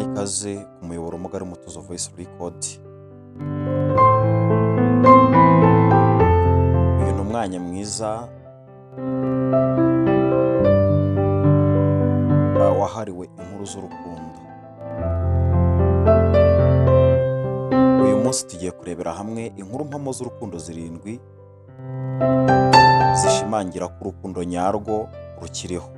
tubahaye ikaze ku muyoboro mugari Mutuzo Voice Record. Uyu ni umwanya mwiza wahariwe inkuru z'urukundo. Uyu munsi tugiye kurebera hamwe inkuru mpamo z'urukundo 7 zishimangira ko urukundo nyarwo rukiriho.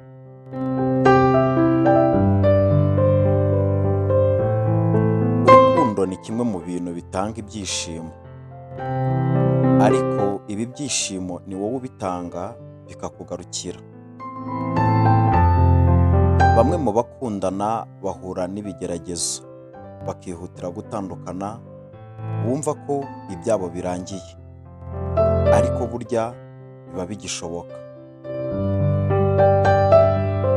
Urukundo ni kimwe mu bintu bitanga ibyishimo, ariko ibi byishimo ni wowe ubitanga bikakugarukira. Bamwe mu bakundana bahura n'ibigeragezo, bakihutira gutandukana, bumva ko ibyabo birangiye, ariko burya biba bigishoboka.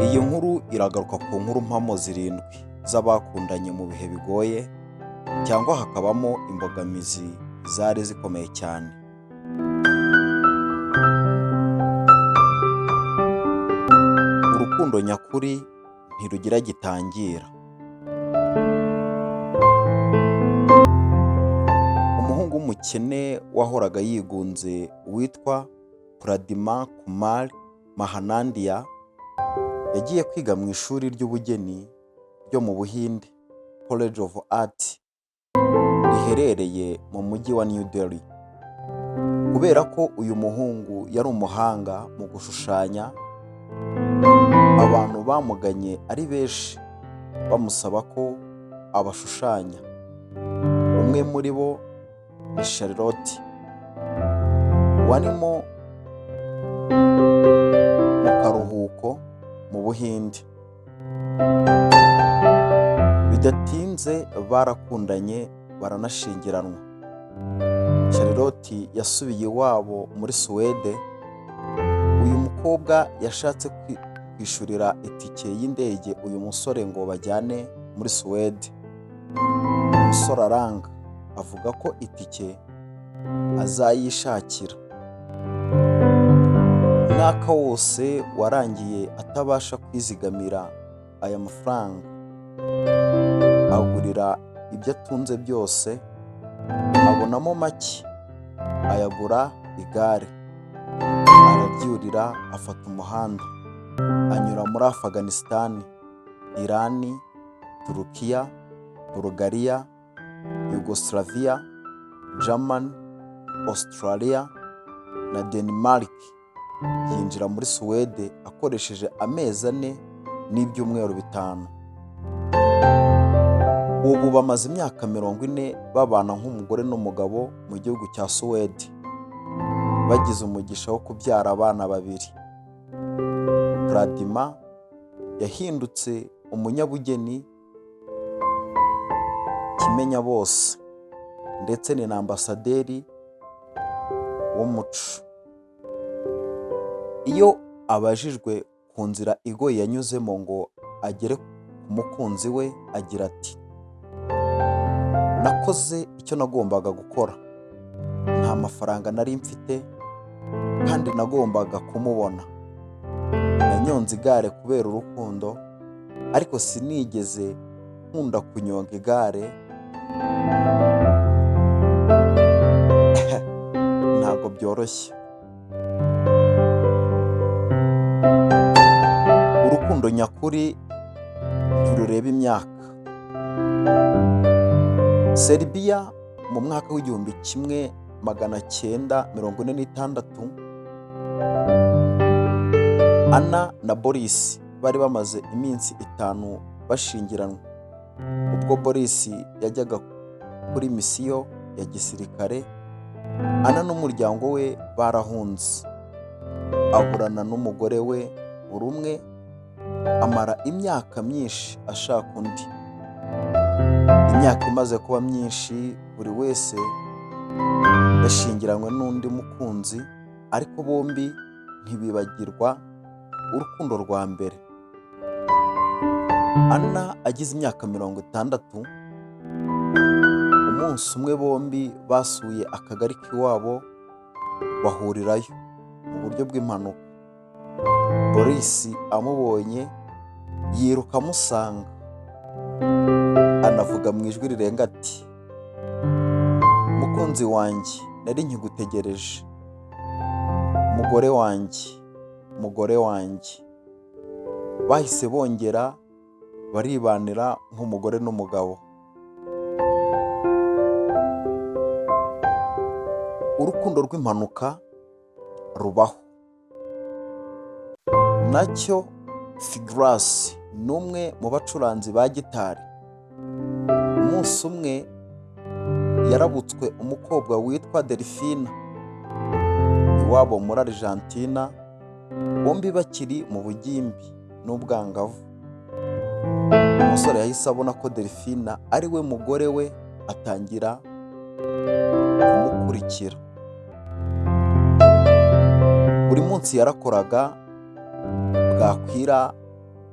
Iyi nkuru iragaruka ku nkuru mpamo 7 z'abakundanye mu bihe bigoye, cyangwa hakabamo imbogamizi zari zikomeye cyane. Urukundo nyakuri ntirugira gitangira. Umuhungu w'umukene wahoraga yigunze witwa Pradima Kumar Mahanandia yagiye kwiga mu ishuri ry'ubugeni ryo mu Buhinde, College of Art, riherereye mu mujyi wa New Delhi. Kubera ko uyu muhungu yari umuhanga mu gushushanya, abantu bamuganye ari benshi bamusaba ko abashushanya. Umwe muri bo ni Charlotte, warimo mu karuhuko mu Buhinde. Bidatinze barakundanye baranashyingiranwa. Charlotte yasubiye iwabo muri Suwede. Uyu mukobwa yashatse kwishurira itike y'indege uyu musore ngo bajyane muri Suwede. Umusore aranga, avuga ko itike azayishakira. Umwaka wose warangiye atabasha kwizigamira aya mafaranga. Agurira ibyo atunze byose, abonamo make, ayagura igare, arabyurira, afata umuhanda, anyura muri Afghanistan, Iran, Turukiya, Bulgaria, Yugoslavia, Germany, Australia na Denmark. Yinjira muri Suwede akoresheje amezi 4 n'ibyumweru 5. Ubu bamaze imyaka 40 babana nk'umugore n'umugabo mu gihugu cya Suwede, bagize umugisha wo kubyara abana 2. Pradima yahindutse umunyabugeni kimenya bose, ndetse ni na ambasaderi w'umuco. Iyo abajijwe ku nzira igoye yanyuzemo ngo agere ku mukunzi we, agira ati: nakoze icyo nagombaga gukora, nta mafaranga nari mfite kandi nagombaga kumubona. Nanyonze igare kubera urukundo, ariko sinigeze nkunda kunyonga igare. Ntabwo byoroshye. Urukundo nyakuri ntirureba imyaka. Serbia mu mwaka w'1946, Anna na Boris bari bamaze iminsi 5 bashyingiranwa. Ubwo Boris yajyaga kuri misiyo ya gisirikare, Anna n'umuryango we barahunze. Aburana n'umugore we buri umwe, amara imyaka myinshi ashaka undi. Imyaka imaze kuba myinshi, buri wese yashyingiranywe n'undi mukunzi, ariko bombi ntibibagirwa urukundo rwa mbere. Anna agize imyaka 60, umunsi umwe bombi basuye akagari k'iwabo, bahurirayo mu buryo bw'impanuka. Boris amubonye yiruka amusanga. avuga mu ijwi rirenga ati, mukunzi wanjye nari nkigutegereje, mugore wanjye, mugore wanjye. Bahise bongera baribanira nk'umugore n'umugabo. Urukundo rw'impanuka rubaho. Nacyo Figras ni umwe mu bacuranzi ba gitari. Umunsi umwe yarabutswe umukobwa witwa Delphine iwabo muri Argentina, bombi bakiri mu bugimbi n'ubwangavu. Umusore yahise abona ko Delphine ari we mugore we, atangira kumukurikira. Buri munsi yarakoraga, bwakwira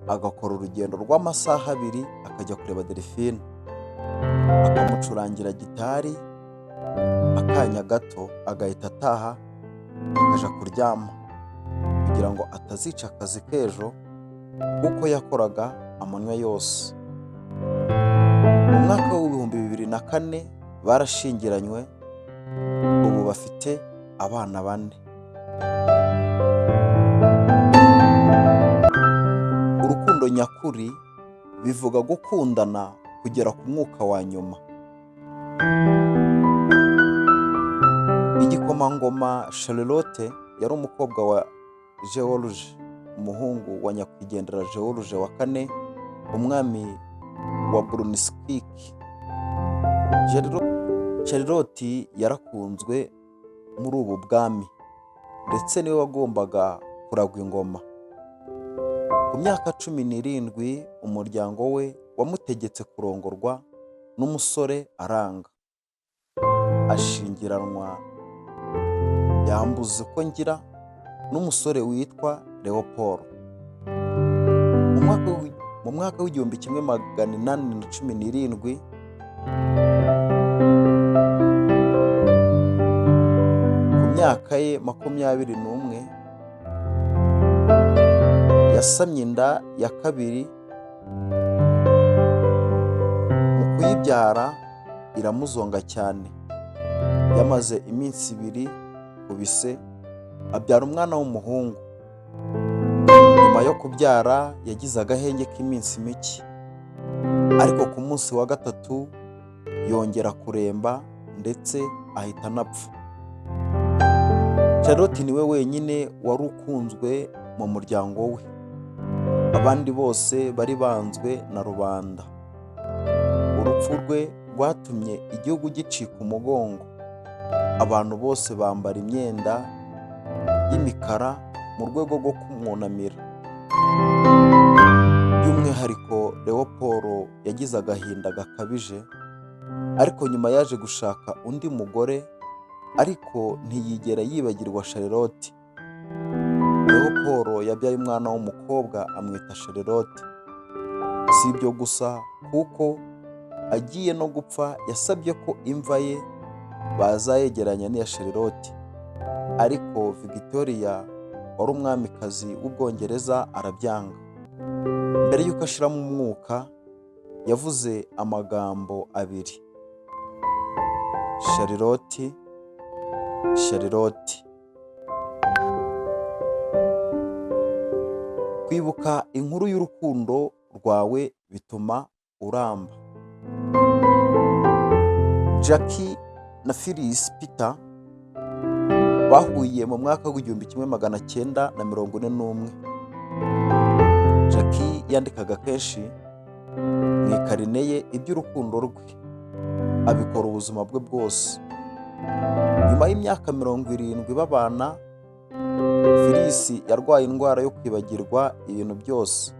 agakora urugendo rw'amasaha 2 akajya kureba Delphine, akamucurangira gitari, akanya gato agahita ataha akaja kuryama kugira ngo atazica akazi k'ejo kuko yakoraga amanywa yose. Mu mwaka w'ibihumbi 2004 barashingiranywe, ubu bafite abana 4. Urukundo nyakuri bivuga gukundana kugera ku mwuka wa nyuma. Igikomangoma Charlotte yari umukobwa wa George, umuhungu wa nyakwigendera George wa kane, umwami wa Brunswick. Charlotte yarakunzwe muri ubu bwami, ndetse niwe wagombaga kuragwa ingoma. Ku myaka 17 umuryango we wamutegetse kurongorwa n'umusore aranga, ashingiranwa yambuze ko ngira n'umusore witwa Leopold. Mu mwaka w'igihumbi 1817 ku myaka ye 21 yasamye inda ya kabiri. Mu kuyibyara iramuzonga cyane. Yamaze iminsi 2 kubise, abyara umwana w'umuhungu. Nyuma yo kubyara yagize agahenge k'iminsi mike, ariko ku munsi wa 3 yongera kuremba ndetse ahita anapfa. Charlotte niwe wenyine wari ukunzwe mu muryango we, abandi bose bari banzwe na rubanda. Urupfu rwe rwatumye igihugu gicika umugongo. Abantu bose bambara imyenda y'imikara mu rwego rwo kumwunamira. By'umwihariko Leopold yagize agahinda gakabije, ariko nyuma yaje gushaka undi mugore, ariko ntiyigera yibagirwa Charlotte. Leopold yabyaye umwana w'umukobwa amwita Charlotte. Si ibyo gusa, kuko agiye no gupfa yasabye ko imva ye bazayegeranya n'iya Charlotte, ariko Victoria wari umwamikazi w'Ubwongereza arabyanga. Mbere y'uko ashiramo umwuka yavuze amagambo 2: Charlotte, Charlotte. Kwibuka inkuru y'urukundo rwawe bituma uramba. Jackie na Phyllis Peter bahuye mu mwaka w'igihumbi 1941. Jackie yandikaga kenshi mu ikarine ye iby'urukundo rwe, abikora ubuzima bwe bwose. Nyuma y'imyaka 70 babana, Phyllis yarwaye indwara yo kwibagirwa ibintu byose,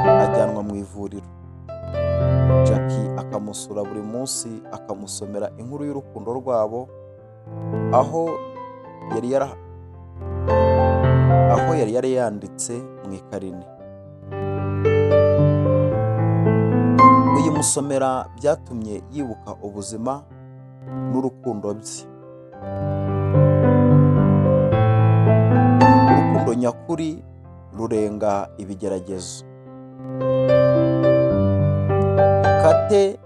ajyanwa mu ivuriro. Jackie akamusura buri munsi, akamusomera inkuru y'urukundo rwabo, aho yari yanditse mu ikarine. Uyimusomera byatumye yibuka ubuzima n'urukundo bye. Urukundo nyakuri rurenga ibigeragezo. Kate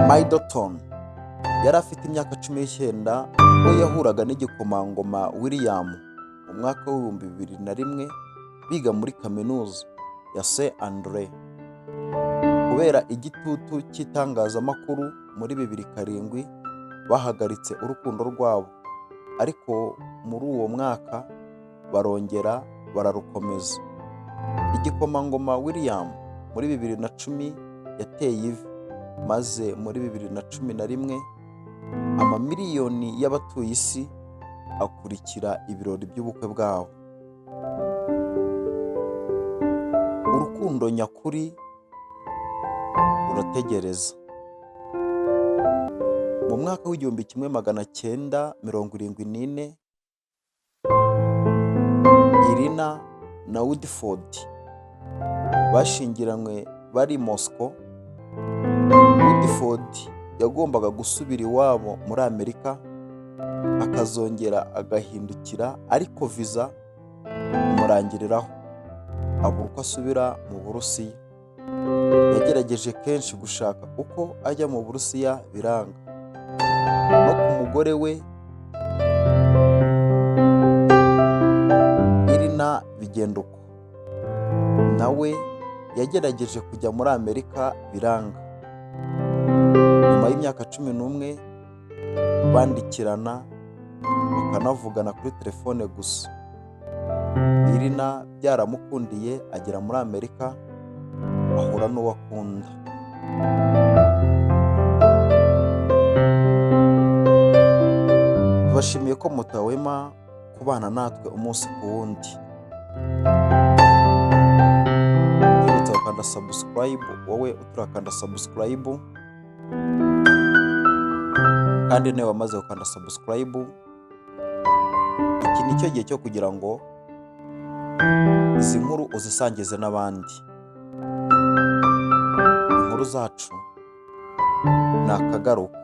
Middleton yari afite imyaka 19 ubwo yahuraga n'igikomangoma William mu mwaka w'ibihumbi 2001 biga muri kaminuza ya St. Andre. Kubera igitutu cy'itangazamakuru muri 2007 bahagaritse urukundo rwabo, ariko muri uwo mwaka barongera bararukomeza. Igikomangoma William muri 2010 yateye ivi, maze muri 2011 amamiliyoni y'abatuye isi akurikira ibirori by'ubukwe bwabo. Urukundo nyakuri rurategereza. Mu mwaka w'igihumbi 1974 Irina na Woodford bashingiranywe bari i Moscow. Woodford yagombaga gusubira iwabo muri Amerika akazongera agahindukira, ariko viza imurangiriraho abura uko asubira mu Burusiya. Yagerageje kenshi gushaka uko ajya mu Burusiya biranga, no ku mugore we Irina bigenda uko. Nawe yagerageje kujya muri Amerika biranga. Nyuma y'imyaka 11 bandikirana bakanavugana kuri telefone gusa, Irina byaramukundiye agera muri Amerika ahura n'uwo akunda. Tubashimiye ko mutahwema kubana natwe umunsi ku wundi. Twibutsa gukanda subscribe, wowe uturakanda subscribe, kandi nawe wamaze gukanda subscribe, iki ni cyo gihe cyo kugira ngo izi nkuru uzisangize n'abandi. Inkuru zacu ni akagaruka.